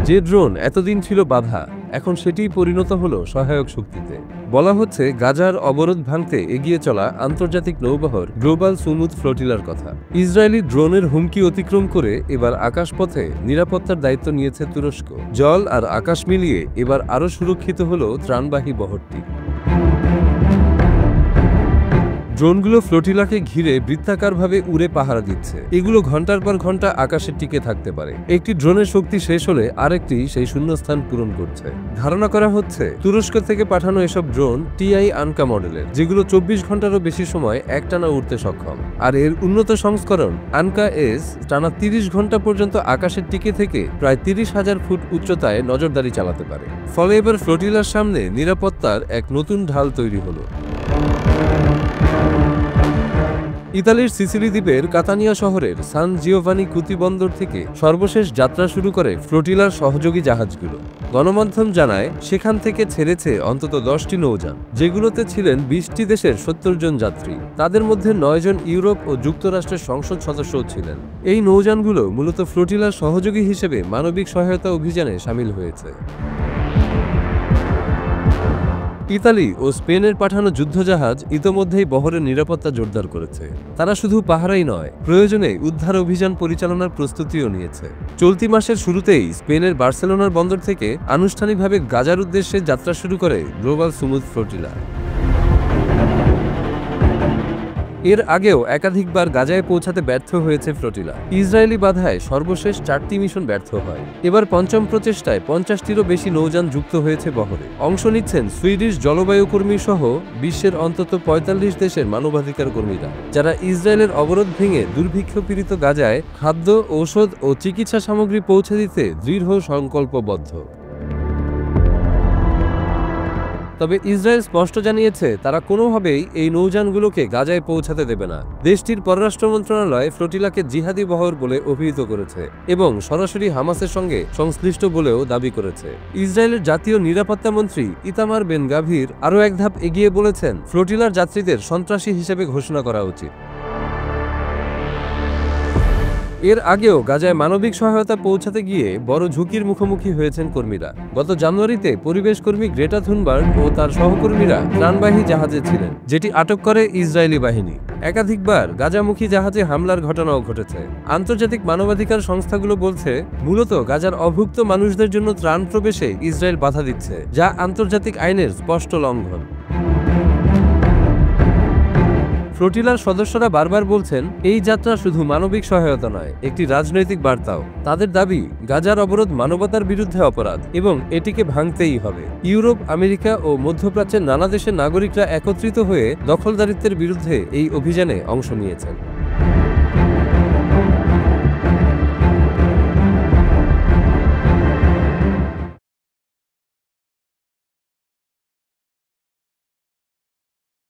যে ড্রোন এতদিন ছিল বাধা, এখন সেটিই পরিণত হলো সহায়ক শক্তিতে। বলা হচ্ছে গাজার অবরোধ ভাঙতে এগিয়ে চলা আন্তর্জাতিক নৌবহর গ্লোবাল সুমুদ ফ্লোটিলার কথা। ইসরায়েলি ড্রোনের হুমকি অতিক্রম করে এবার আকাশপথে নিরাপত্তার দায়িত্ব নিয়েছে তুরস্ক। জল আর আকাশ মিলিয়ে এবার আরও সুরক্ষিত হলো ত্রাণবাহী বহরটি। ড্রোনগুলো ফ্লোটিলাকে ঘিরে বৃত্তাকারভাবে উড়ে পাহারা দিচ্ছে। এগুলো ঘন্টার পর ঘন্টা আকাশে টিকে থাকতে পারে। একটি ড্রোনের শক্তি শেষ হলে আরেকটি সেই শূন্যস্থান পূরণ করছে। ধারণা করা হচ্ছে তুরস্ক থেকে পাঠানো এসব ড্রোন টিআই আনকা মডেলের, যেগুলো 24 ঘন্টারও বেশি সময় একটানা উড়তে সক্ষম। আর এর উন্নত সংস্করণ আনকা এস টানা 30 ঘন্টা পর্যন্ত আকাশে টিকে থেকে প্রায় 30,000 ফুট উচ্চতায় নজরদারি চালাতে পারে। ফলে এবার ফ্লোটিলার সামনে নিরাপত্তার এক নতুন ঢাল তৈরি হলো। ইতালির সিসিলি দ্বীপের কাতানিয়া শহরের সান জিওভানি কুতি বন্দর থেকে সর্বশেষ যাত্রা শুরু করে ফ্লোটিলার সহযোগী জাহাজগুলো। গণমাধ্যম জানায় সেখান থেকে ছেড়েছে অন্তত 10টি নৌযান, যেগুলোতে ছিলেন 20টি দেশের 70 জন যাত্রী। তাদের মধ্যে 9 জন ইউরোপ ও যুক্তরাষ্ট্রের সংসদ সদস্যও ছিলেন। এই নৌযানগুলো মূলত ফ্লোটিলার সহযোগী হিসেবে মানবিক সহায়তা অভিযানে সামিল হয়েছে। ইতালি ও স্পেনের পাঠানো যুদ্ধজাহাজ ইতোমধ্যেই বহরের নিরাপত্তা জোরদার করেছে। তারা শুধু পাহারাই নয়, প্রয়োজনে উদ্ধার অভিযান পরিচালনার প্রস্তুতিও নিয়েছে। চলতি মাসের শুরুতেই স্পেনের বার্সেলোনার বন্দর থেকে আনুষ্ঠানিকভাবে গাজার উদ্দেশ্যে যাত্রা শুরু করে গ্লোবাল সুমুদ ফ্লোটিলা। এর আগেও একাধিকবার গাজায় পৌঁছাতে ব্যর্থ হয়েছে ফ্লোটিলা। ইসরায়েলি বাধায় সর্বশেষ 4টি মিশন ব্যর্থ হয়। এবার পঞ্চম প্রচেষ্টায় 50টিরও বেশি নৌযান যুক্ত হয়েছে বহরে। অংশ নিচ্ছেন সুইডিশ জলবায়ু কর্মী সহ বিশ্বের অন্তত 45 দেশের মানবাধিকার কর্মীরা, যারা ইসরায়েলের অবরোধ ভেঙে দুর্ভিক্ষ পীড়িত গাজায় খাদ্য, ঔষধ ও চিকিৎসা সামগ্রী পৌঁছে দিতে দৃঢ় সংকল্পবদ্ধ। তবে ইসরায়েল স্পষ্ট জানিয়েছে তারা কোনোভাবেই এই নৌযানগুলোকে গাজায় পৌঁছাতে দেবে না। দেশটির পররাষ্ট্র মন্ত্রণালয় ফ্লোটিলাকে জিহাদি বহর বলে অভিহিত করেছে এবং সরাসরি হামাসের সঙ্গে সংশ্লিষ্ট বলেও দাবি করেছে। ইসরায়েলের জাতীয় নিরাপত্তা মন্ত্রী ইতামার বেন গাভির আরও এক ধাপ এগিয়ে বলেছেন, ফ্লোটিলার যাত্রীদের সন্ত্রাসী হিসেবে ঘোষণা করা উচিত। এর আগেও গাজায় মানবিক সহায়তা পৌঁছাতে গিয়ে বড় ঝুঁকির মুখোমুখি হয়েছেন কর্মীরা। গত জানুয়ারিতে পরিবেশ কর্মী গ্রেটা থুনবার্গ ও তার সহকর্মীরা ত্রাণবাহী জাহাজে ছিলেন, যেটি আটক করে ইসরায়েলি বাহিনী। একাধিকবার গাজামুখী জাহাজে হামলার ঘটনাও ঘটেছে। আন্তর্জাতিক মানবাধিকার সংস্থাগুলো বলছে, মূলত গাজার অভুক্ত মানুষদের জন্য ত্রাণ প্রবেশে ইসরায়েল বাধা দিচ্ছে, যা আন্তর্জাতিক আইনের স্পষ্ট লঙ্ঘন। ফ্লোটিলার সদস্যরা বারবার বলছেন, এই যাত্রা শুধু মানবিক সহায়তা নয়, একটি রাজনৈতিক বার্তাও। তাদের দাবি, গাজার অবরোধ মানবতার বিরুদ্ধে অপরাধ এবং এটিকে ভাঙতেই হবে। ইউরোপ, আমেরিকা ও মধ্যপ্রাচ্যের নানা দেশের নাগরিকরা একত্রিত হয়ে দখলদারিত্বের বিরুদ্ধে এই অভিযানে অংশ নিয়েছেন।